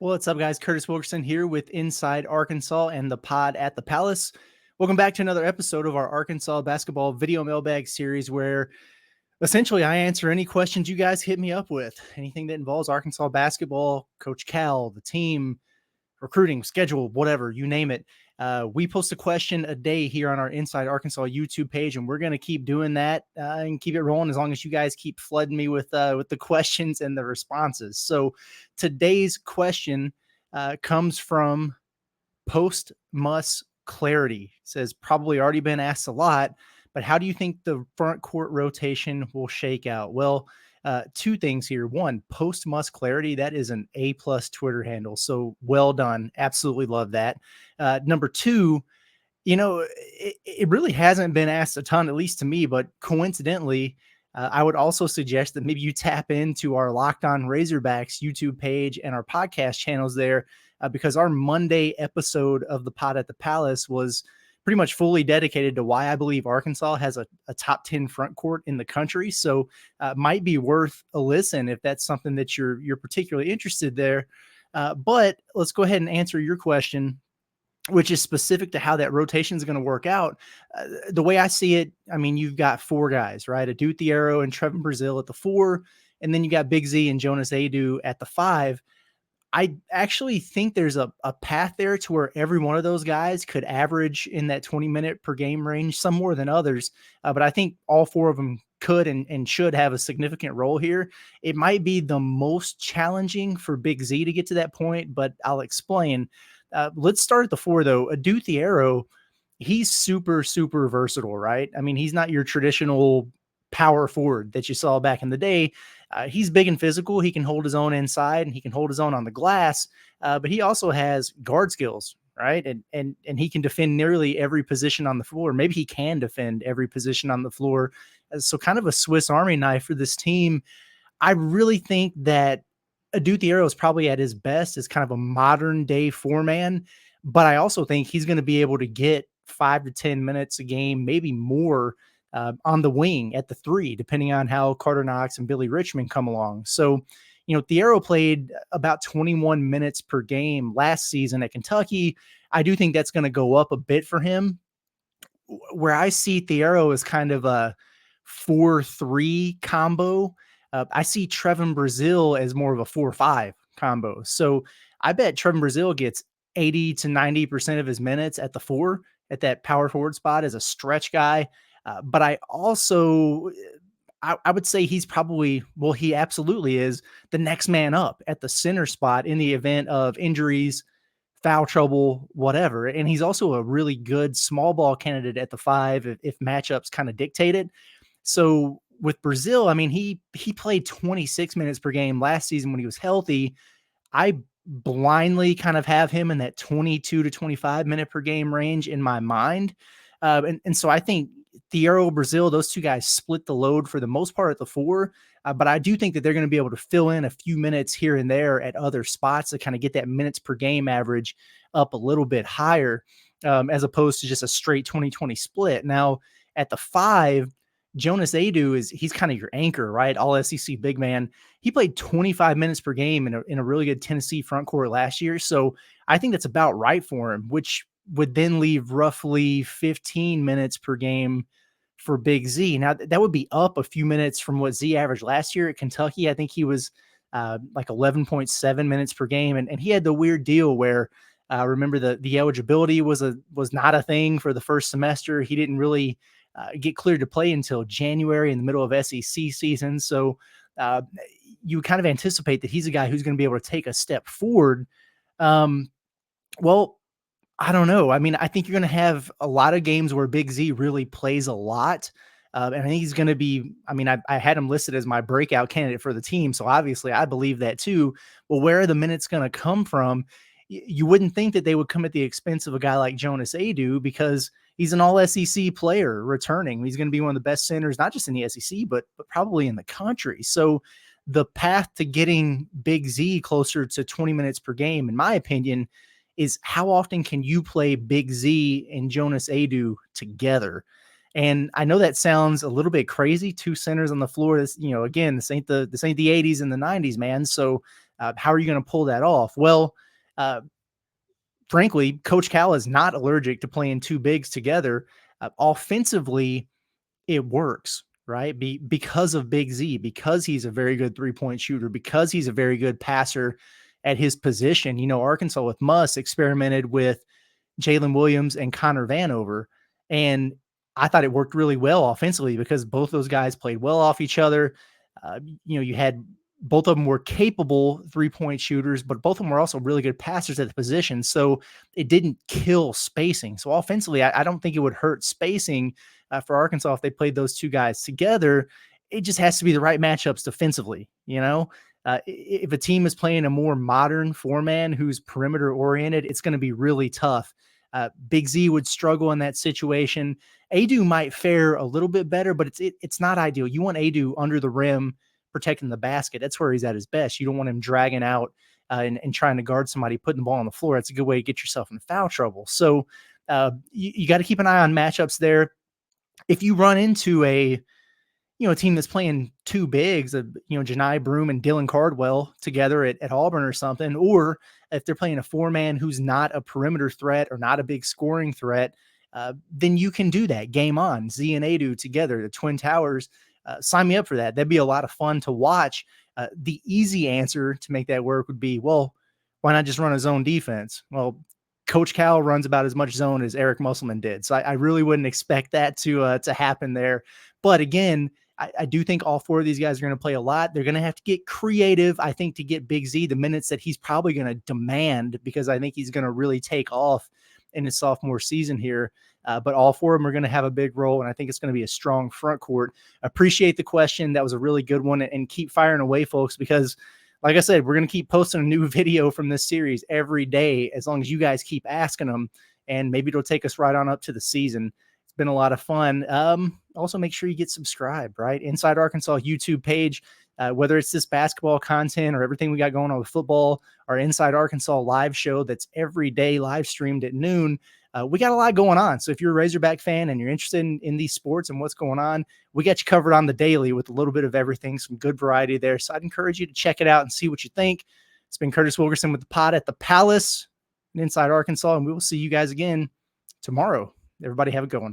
What's up, guys? Curtis Wilkerson here with Inside Arkansas and the pod at the Palace. Welcome back to another episode of our Arkansas basketball video mailbag series where essentially I answer any questions you guys hit me up with. Anything that involves Arkansas basketball, Coach Cal, the team, recruiting, schedule, whatever, you name it. We post a question a day here on our Inside Arkansas YouTube page, and we're going to keep doing that and keep it rolling as long as you guys keep flooding me with the questions and the responses. So today's question comes from Post Muss Clarity. It says, probably already been asked a lot, but how do you think the front court rotation will shake out? Well, two things here. One, Post Muss Clarity, that is an A+ Twitter handle. So well done. Absolutely love that. Number two, it really hasn't been asked a ton, at least to me, but coincidentally, I would also suggest that maybe you tap into our Locked On Razorbacks YouTube page and our podcast channels there, because our Monday episode of the Pod at the Palace was pretty much fully dedicated to why I believe Arkansas has a top 10 front court in the country. So might be worth a listen if that's something that you're particularly interested there. But let's go ahead and answer your question, which is specific to how that rotation is going to work out. The way I see it, I mean, you've got four guys, right? Adute Thiero and Trevin Brazile at the 4, and then you got Big Z and Jonas Aidoo at the 5. I actually think there's a path there to where every one of those guys could average in that 20-minute per game range, some more than others. But I think all four of them could and should have a significant role here. It might be the most challenging for Big Z to get to that point, but I'll explain. Let's start at the 4, though. Adute Thiero, he's super, super versatile, right? I mean, he's not your traditional power forward that you saw back in the day. He's big and physical. He can hold his own inside and he can hold his own on the glass, but he also has guard skills, right? And he can defend nearly every position on the floor. Maybe he can defend every position on the floor. So kind of a Swiss Army knife for this team. I really think that Adute Thiero is probably at his best as kind of a modern day 4-man, but I also think he's going to be able to get 5 to 10 minutes a game, maybe more, on the wing at the 3, depending on how Carter Knox and Billy Richmond come along. So, Thiero played about 21 minutes per game last season at Kentucky. I do think that's going to go up a bit for him. Where I see Thiero as kind of a 4-3 combo, I see Trevin Brazile as more of a 4-5 combo. So I bet Trevin Brazile gets 80 to 90% of his minutes at the 4, at that power forward spot as a stretch guy. But I also, I would say he's probably, well, he absolutely is the next man up at the center spot in the event of injuries, foul trouble, whatever. And he's also a really good small ball candidate at the 5 if matchups kind of dictate it. So with Brazile, I mean, he played 26 minutes per game last season when he was healthy. I blindly kind of have him in that 22 to 25 minute per game range in my mind. And so I think Thiero, Brazile, those two guys split the load for the most part at the 4. But I do think that they're going to be able to fill in a few minutes here and there at other spots to kind of get that minutes per game average up a little bit higher, as opposed to just a straight 20-20 split. Now at the 5, Jonas Aidoo he's kind of your anchor, right? All SEC big man. He played 25 minutes per game in a really good Tennessee front court last year. So I think that's about right for him, which would then leave roughly 15 minutes per game for Big Z. Now that would be up a few minutes from what Z averaged last year at Kentucky. I think he was like 11.7 minutes per game. And he had the weird deal where remember the eligibility was not a thing for the first semester. He didn't really get cleared to play until January in the middle of SEC season. So you kind of anticipate that he's a guy who's going to be able to take a step forward. Well, I don't know. I mean, I think you're going to have a lot of games where Big Z really plays a lot. And I think he's going to be, I mean, I had him listed as my breakout candidate for the team. So obviously I believe that too. Well, where are the minutes going to come from? You wouldn't think that they would come at the expense of a guy like Jonas Aidoo because he's an all SEC player returning. He's going to be one of the best centers, not just in the SEC, but probably in the country. So the path to getting Big Z closer to 20 minutes per game, in my opinion, is how often can you play Big Z and Jonas Aidoo together? And I know that sounds a little bit crazy, 2 centers on the floor. This, again, this ain't the 80s and the 90s, man. So How are you going to pull that off? Well, uh, frankly, Coach Cal is not allergic to playing two bigs together. Offensively, it works, right? Because of Big Z, because he's a very good 3-point shooter, because he's a very good passer at his position. Arkansas with Muss experimented with Jalen Williams and Connor Vanover. And I thought it worked really well offensively because both those guys played well off each other. You had both of them were capable 3-point shooters, but both of them were also really good passers at the position. So it didn't kill spacing. So offensively, I don't think it would hurt spacing for Arkansas if they played those two guys together. It just has to be the right matchups defensively. If a team is playing a more modern four-man who's perimeter oriented, it's going to be really tough. Big Z would struggle in that situation. Adu might fare a little bit better, but it's not ideal. You want Adu under the rim, protecting the basket. That's where he's at his best. You don't want him dragging out and trying to guard somebody, putting the ball on the floor. That's a good way to get yourself in foul trouble. So you got to keep an eye on matchups there. If you run into a team that's playing two bigs, Janai Broome and Dylan Cardwell together at Auburn or something, or if they're playing a four-man who's not a perimeter threat or not a big scoring threat, then you can do that. Game on. Z and Adu together, the Twin Towers. Sign me up for that. That'd be a lot of fun to watch. The easy answer to make that work would be, well, why not just run a zone defense? Well, Coach Cal runs about as much zone as Eric Musselman did. So I really wouldn't expect that to happen there. But again, I do think all four of these guys are going to play a lot. They're going to have to get creative, I think, to get Big Z the minutes that he's probably going to demand, because I think he's going to really take off in his sophomore season here. But all four of them are going to have a big role, and I think it's going to be a strong front court. Appreciate the question. That was a really good one, and keep firing away, folks, because like I said, we're going to keep posting a new video from this series every day as long as you guys keep asking them, and maybe it'll take us right on up to the season. It's been a lot of fun. Also, make sure you get subscribed, right? Inside Arkansas YouTube page, whether it's this basketball content or everything we got going on with football, our Inside Arkansas live show that's every day live streamed at noon. We got a lot going on. So if you're a Razorback fan and you're interested in these sports and what's going on, we got you covered on the daily with a little bit of everything, some good variety there. So I'd encourage you to check it out and see what you think. It's been Curtis Wilkerson with the pod at the Palace in Inside Arkansas, and we will see you guys again tomorrow. Everybody have a good one.